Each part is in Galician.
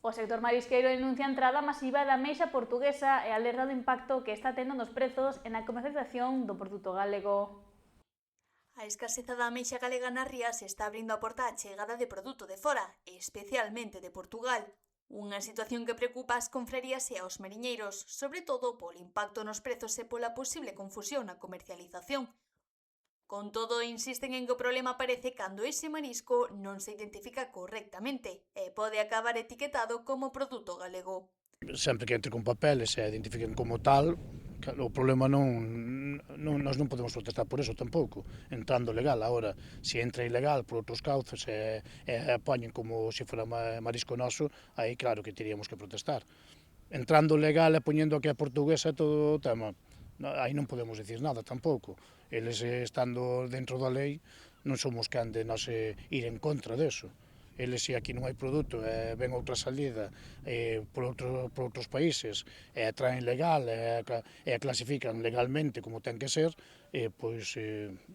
O sector marisqueiro denuncia a entrada masiva da ameixa portuguesa e alerta do impacto que está tendo nos prezos e na comercialización do produto galego. A escaseza da ameixa galega nas rías está abrindo a porta á chegada de produto de fora, especialmente de Portugal. Unha situación que preocupa ás confrarías e aos mariñeiros, sobre todo polo impacto nos prezos e pola posible confusión na comercialización. Con todo, insisten en que o problema aparece cando ese marisco non se identifica correctamente e pode acabar etiquetado como produto galego. Sempre que entre con papeles e identifiquen como tal, o problema nós non podemos protestar por eso tampouco, entrando legal. Agora, se entra ilegal por outros cauces e poñen como se fora marisco noso, aí claro que teríamos que protestar. Entrando legal e poñendo que é portuguesa todo o tema, aí non podemos dicir nada tampouco. Eles estando dentro da lei non somos quen de nos ir en contra deso. Eles, se aquí non hai produto e ven outra salida por outros países e traen legal e clasifican legalmente como ten que ser, pois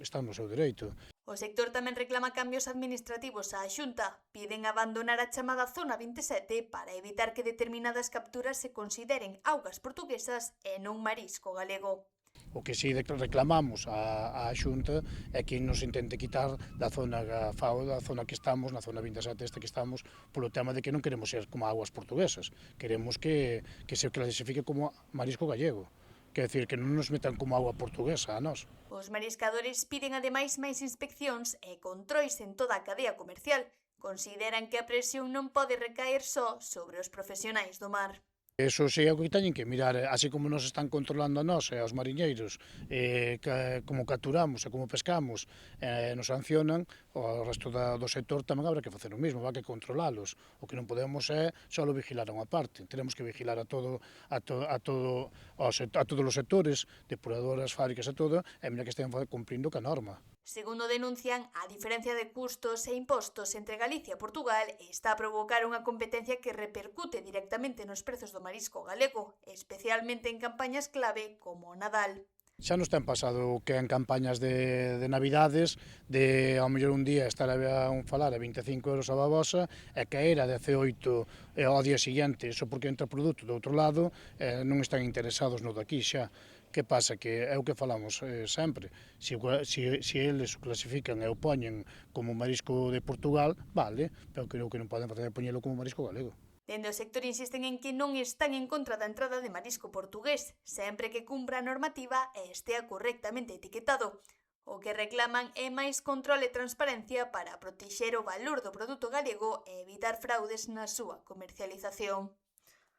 están no seu dereito. O sector tamén reclama cambios administrativos á Xunta. Piden abandonar a chamada Zona 27 para evitar que determinadas capturas se consideren augas portuguesas e non marisco galego. O que si reclamamos á Xunta é que nos intente quitar da zona FAO, da zona que estamos, na zona 27 que estamos, polo tema de que non queremos ser como aguas portuguesas, queremos que se clasifique como marisco gallego. Quer decir, que non nos metan como agua portuguesa a nós. Os mariscadores piden ademais máis inspeccións e controis en toda a cadea comercial. Consideran que a presión non pode recaer só sobre os profesionais do mar. Eso sí é o que teñen que mirar, así como nos están controlando a nós e aos mariñeiros, como capturamos e como pescamos, nos sancionan, o resto do sector tamén habrá que facer o mesmo, vai que controlalos. O que non podemos é só vigilar a unha parte, teremos que vigilar a todos os sectores, depuradoras, fábricas e todo, e mira que estén cumprindo ca norma. Segundo denuncian, a diferencia de custos e impostos entre Galicia e Portugal está a provocar unha competencia que repercute directamente nos prezos do marisco galego, especialmente en campañas clave como o Nadal. Xa nos ten pasado que en campañas de navidades, de ao mellor un día estar a falar a 25 euros a babosa e caer a 18 ao día seguinte, só porque entra produto do outro lado, non están interesados no daqui xa. Que pasa? Que é o que falamos sempre, se eles o clasifican e o poñen como marisco de Portugal, vale, pero creo que non poden facer poñelo como marisco galego. Dende o sector insisten en que non están en contra da entrada de marisco portugués, sempre que cumpra a normativa e estea correctamente etiquetado. O que reclaman é máis control e transparencia para protexer o valor do produto galego e evitar fraudes na súa comercialización.